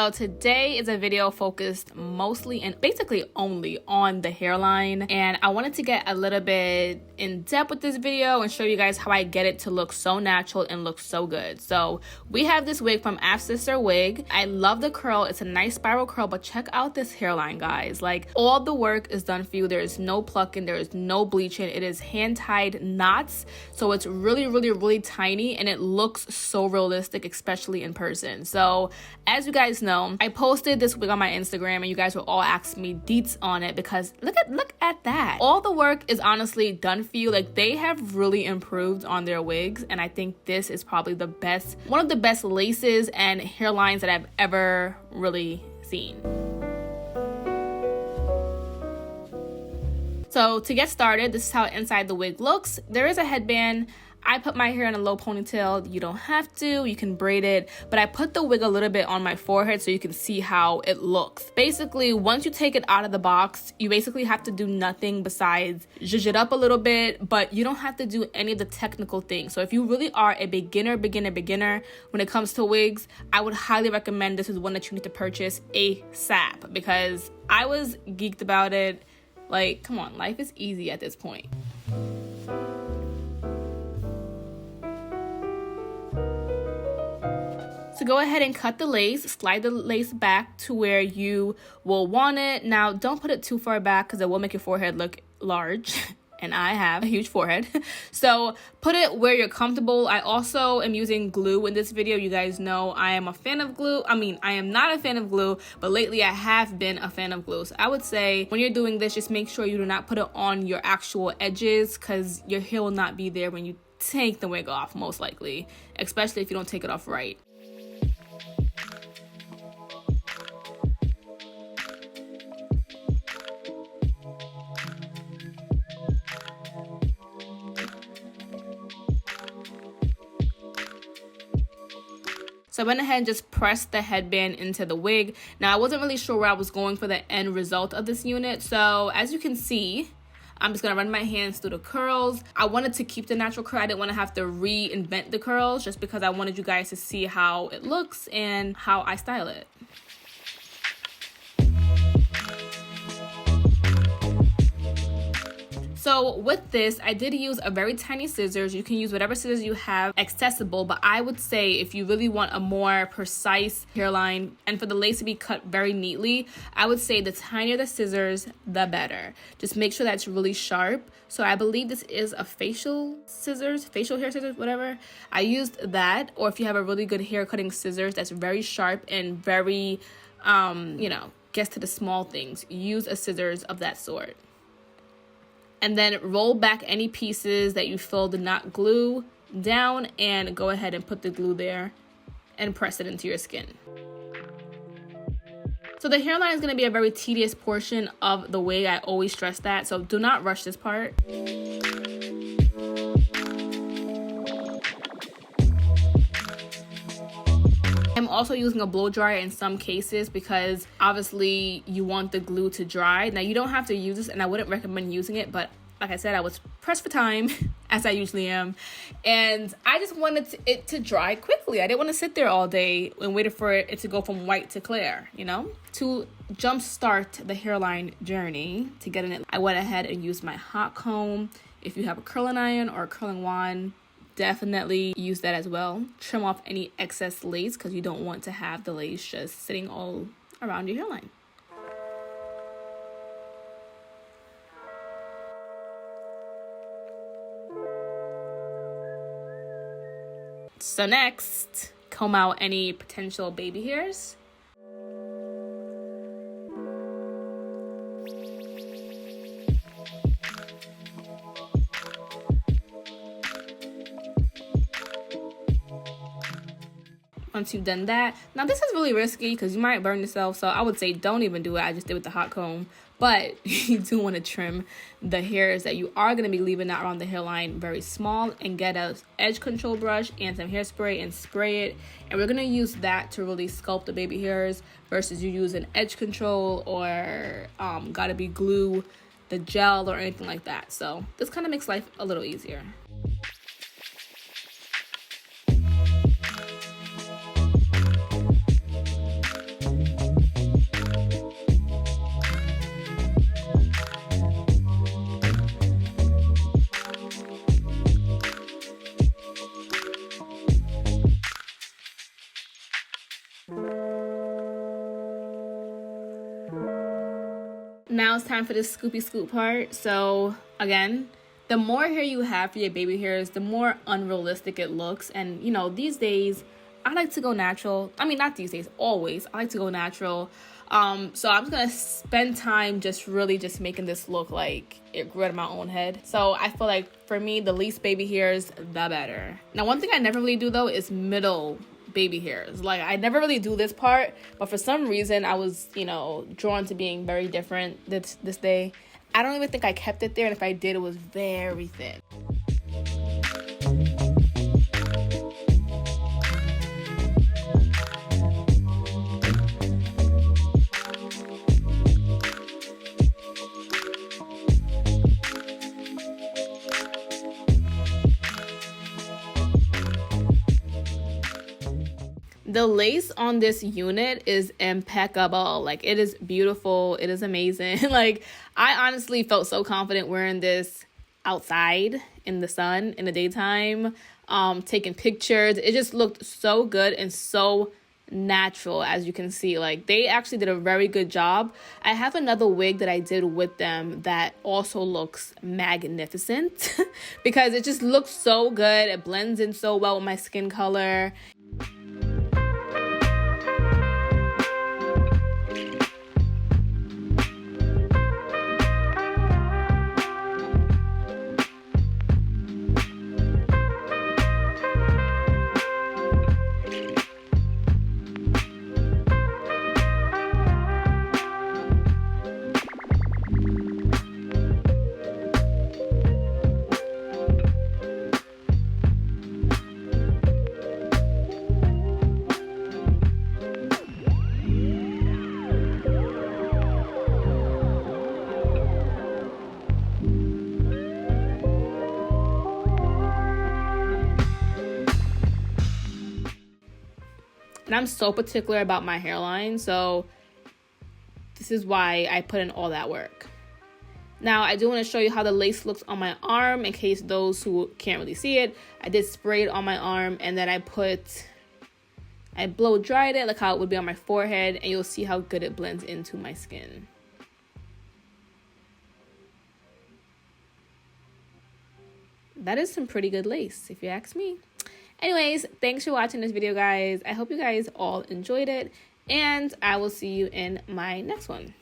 So today is a video focused mostly and basically only on the hairline, and I wanted to get a little bit in depth with this video and show you guys how I get it to look so natural and look so good. So we have this wig from Afsisterwig. I love the curl. It's a nice spiral curl, but check out this hairline, guys. Like, all the work is done for you. There is no plucking, there is no bleaching. It is hand tied knots, so it's really tiny and it looks so realistic, especially in person. So as you guys know, I posted this wig on my Instagram and you guys were all asking me deets on it because look at that. All the work is honestly done for you. Like, they have really improved on their wigs, and I think this is probably the best, one of the best laces and hairlines that I've ever really seen. So to get started, this is how inside the wig looks. There is a headband. I put my hair in a low ponytail. You don't have to, you can braid it, but I put the wig a little bit on my forehead so you can see how it looks. Basically, once you take it out of the box, you basically have to do nothing besides zhuzh it up a little bit, but you don't have to do any of the technical things. So if you really are a beginner when it comes to wigs, I would highly recommend this is one that you need to purchase ASAP, because I was geeked about it. Like, come on, life is easy at this point. So go ahead and cut the lace, slide the lace back to where you will want it. Now, don't put it too far back because it will make your forehead look large. And I have a huge forehead. So put it where you're comfortable. I also am using glue in this video. You guys know I am a fan of glue. I mean, I am not a fan of glue, but lately I have been a fan of glue. So I would say when you're doing this, just make sure you do not put it on your actual edges, because your hair will not be there when you take the wig off, most likely, especially if you don't take it off right. So I went ahead and just pressed the headband into the wig. Now, I wasn't really sure where I was going for the end result of this unit. So as you can see, I'm just gonna run my hands through the curls. I wanted to keep the natural curl. I didn't want to have to reinvent the curls, just because I wanted you guys to see how it looks and how I style it. So with this, I did use a very tiny scissors. You can use whatever scissors you have accessible, but I would say if you really want a more precise hairline and for the lace to be cut very neatly, I would say the tinier the scissors, the better. Just make sure that's really sharp. So I believe this is a facial hair scissors, whatever. I used that, or if you have a really good hair cutting scissors that's very sharp and very, gets to the small things, use a scissors of that sort. And then roll back any pieces that you feel did not glue down, and go ahead and put the glue there and press it into your skin. So the hairline is going to be a very tedious portion of the wig. I always stress that, so do not rush this part. I'm also using a blow dryer in some cases because obviously you want the glue to dry. Now, you don't have to use this, and I wouldn't recommend using it, but like I said, I was pressed for time, as I usually am, and I just wanted it to dry quickly. I didn't want to sit there all day and wait for it to go from white to clear, you know? To jumpstart the hairline journey to getting it, I went ahead and used my hot comb. If you have a curling iron or a curling wand, definitely use that as well. Trim off any excess lace because you don't want to have the lace just sitting all around your hairline. So next, comb out any potential baby hairs. Once you've done that, now this is really risky because you might burn yourself, so I would say don't even do it. I just did it with the hot comb, but you do want to trim the hairs that you are going to be leaving out around the hairline very small, and get a edge control brush and some hairspray and spray it, and we're going to use that to really sculpt the baby hairs versus you use an edge control or gotta be glue, the gel, or anything like that. So this kind of makes life a little easier. Now it's time for the scoopy scoop part. So again, the more hair you have for your baby hairs, the more unrealistic it looks. And you know, these days I like to go natural. I mean, not these days, always I like to go natural. So I'm just gonna spend time just really just making this look like it grew out of my own head. So I feel like for me, the least baby hairs, the better. Now, one thing I never really do though is middle baby hairs. Like, I never really do this part, but for some reason I was, you know, drawn to being very different this day. I don't even think I kept it there, and if I did, it was very thin. The lace on this unit is impeccable. Like, it is beautiful. It is amazing. Like, I honestly felt so confident wearing this outside in the sun in the daytime, taking pictures. It just looked so good and so natural, as you can see. Like, they actually did a very good job. I have another wig that I did with them that also looks magnificent because it just looks so good. It blends in so well with my skin color. And I'm so particular about my hairline, so this is why I put in all that work. Now, I do want to show you how the lace looks on my arm in case those who can't really see it. I did spray it on my arm, and then I blow dried it like how it would be on my forehead, and you'll see how good it blends into my skin. That is some pretty good lace, if you ask me. Anyways, thanks for watching this video, guys. I hope you guys all enjoyed it, and I will see you in my next one.